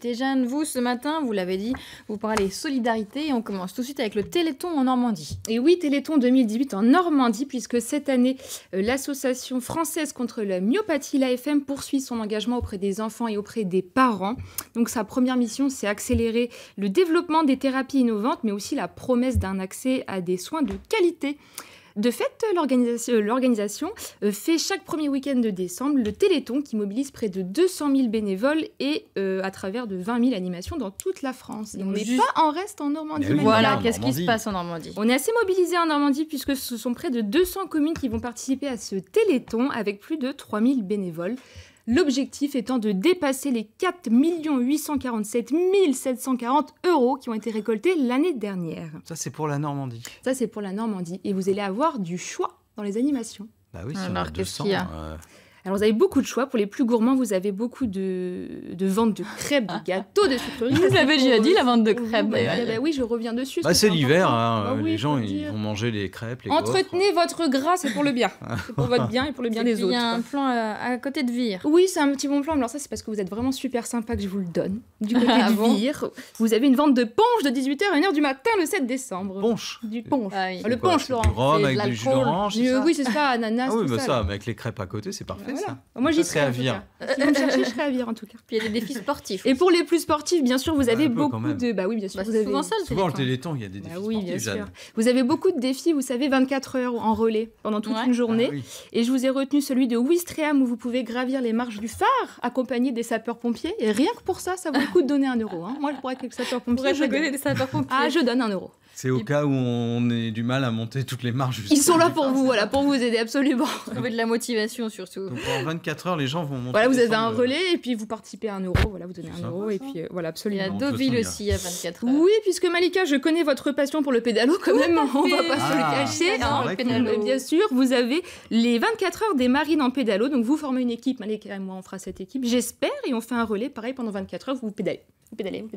Jeanne, vous, ce matin, vous l'avez dit, vous parlez solidarité et on commence tout de suite avec le Téléthon en Normandie. Et oui, Téléthon 2018 en Normandie, puisque cette année, l'association française contre la myopathie, l'AFM, poursuit son engagement auprès des enfants et auprès des parents. Donc sa première mission, c'est accélérer le développement des thérapies innovantes, mais aussi la promesse d'un accès à des soins de qualité. De fait, l'organisation fait chaque premier week-end de décembre le Téléthon qui mobilise près de 200 000 bénévoles et à travers de 20 000 animations dans toute la France. Et on n'est pas en reste en Normandie. Oui, voilà, qu'est-ce qui se passe en Normandie? On est assez mobilisés en Normandie puisque ce sont près de 200 communes qui vont participer à ce Téléthon avec plus de 3 000 bénévoles. L'objectif étant de dépasser les 4 847 740 € qui ont été récoltés l'année dernière. Ça, c'est pour la Normandie. Ça, c'est pour la Normandie. Et vous allez avoir du choix dans les animations. Bah oui, si on Alors, a qu'est-ce 200... qu'il y a Alors, vous avez beaucoup de choix. Pour les plus gourmands, vous avez beaucoup de ventes de crêpes, de gâteaux, de sucreries. Vous l'avez déjà dit, la vente de crêpes, Oui, d'ailleurs. oui, je reviens dessus. Bah, c'est l'hiver, important. hein, Ah oui, les gens faut ils dire. vont manger les crêpes, les Entretenez votre gras, c'est pour le bien. C'est pour votre bien et pour le bien des autres. Il y a un quoi. plan à côté de Vire. Oui, c'est un petit bon plan. Alors ça, c'est parce que vous êtes vraiment super sympa que je vous le donne. Du côté Ah de bon Vire, vous avez une vente de punch de 18h à 1h du matin le 7 décembre. Ponche. Du punch. Ah oui. Le Quoi, punch, c'est Laurent. du rhum C'est de avec du jus l'alcool. d'orange, c'est ça Oui, c'est ça, ananas, Ah oui, tout bah ça. ça, là. mais avec les crêpes à côté, c'est parfait, Voilà. ça. Moi, j'y Ça, serai c'est à en tout Vire. cas. Si vous me cherchez, je serai à Vire en tout cas. Puis il y a des défis sportifs. Et pour les plus sportifs, bien sûr, vous avez un peu, beaucoup quand même. de... Bah oui, bien sûr. Bah, vous c'est avez... souvent ça, le Souvent, le Téléthon. Téléthon, il y a des défis Bah oui, bien sportifs, sûr. Jeanne. Vous avez beaucoup de défis, vous savez, 24 heures en relais pendant toute Ouais. une journée. Ah oui. Et je vous ai retenu celui de Ouistreham où vous pouvez gravir les marches du phare accompagné des sapeurs-pompiers. Et rien que pour ça, ça vaut le coup de donner 1 €. Hein. Moi, je pourrais être avec les sapeurs-pompiers. je donne. des sapeurs-pompiers. Ah, je donne 1 €. C'est au cas où on ait du mal à monter toutes les marches. Ils sont là jusqu'au pour départ, vous, c'est voilà, ça pour vous aider, absolument. Trouver de la motivation, surtout. Donc pendant 24 heures, les gens vont monter. Voilà, vous les avez un cendres. relais et puis vous participez à 1 €. Voilà, vous donnez C'est 1 sympa, €. Et ça. puis voilà, Il y a absolument. On peut Deauville se dire. aussi à 24 heures. Oui, puisque Malika, je connais votre passion pour le pédalo quand même, on va pas se le Ah, cacher. c'est hein. vrai que- Mais bien sûr, vous avez les 24 heures des marines en pédalo, donc vous formez une équipe, Malika et moi on fera cette équipe, j'espère, et on fait un relais pareil pendant 24 heures, vous pédalez. Vous pédalez. On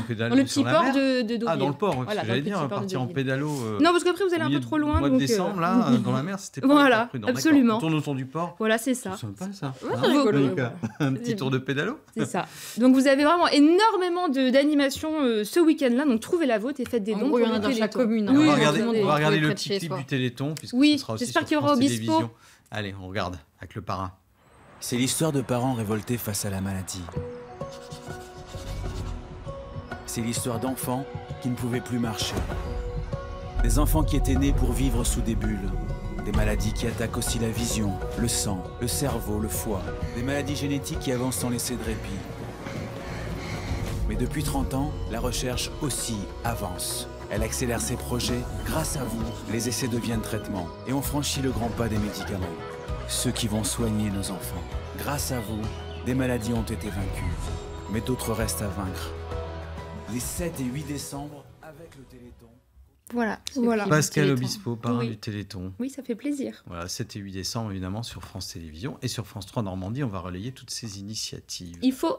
pédale Dans le sur petit la port mer. de Deauville. Ah, dans le port, ouais, Voilà, parce que dans le j'allais petit dire, port de partir en Deauville. pédalo. Non, parce qu'après vous allez un peu trop loin. Au mois de donc, décembre, là, dans la mer, c'était pas Voilà, hyper prudent. D'accord. absolument. On tourne autour du port. Voilà, c'est ça. C'est sympa, ça. Ouais, Hein, c'est rigolo. Malika Un petit tour de pédalo. C'est ça. Donc vous avez vraiment énormément d'animations ce week-end-là, donc trouvez la vôtre et faites des En dons gros, pour il y en a le dans chaque Téléthon. commune, hein. Oui, On va oui, regarder, tout le monde on va est regarder près le de petit chez hein. clip soi. du Téléthon, puisque Oui, ce sera aussi j'espère sur qu'il y aura France Obispo. Télévisions. Allez, on regarde avec le parrain. C'est l'histoire de parents révoltés face à la maladie. C'est l'histoire d'enfants qui ne pouvaient plus marcher. Des enfants qui étaient nés pour vivre sous des bulles. Des maladies qui attaquent aussi la vision, le sang, le cerveau, le foie. Des maladies génétiques qui avancent sans laisser de répit. Mais depuis 30 ans, la recherche aussi avance. Elle accélère ses projets. Grâce à vous, les essais deviennent traitements. Et on franchit le grand pas des médicaments. Ceux qui vont soigner nos enfants. Grâce à vous, des maladies ont été vaincues. Mais d'autres restent à vaincre. Les 7 et 8 décembre, avec le Téléthon. Voilà. Voilà. Pascal Téléthon. Obispo, parrain Oui. du Téléthon. Oui, ça fait plaisir. Voilà, 7 et 8 décembre, évidemment, sur France Télévisions. Et sur France 3 Normandie, on va relayer toutes ces initiatives. Il faut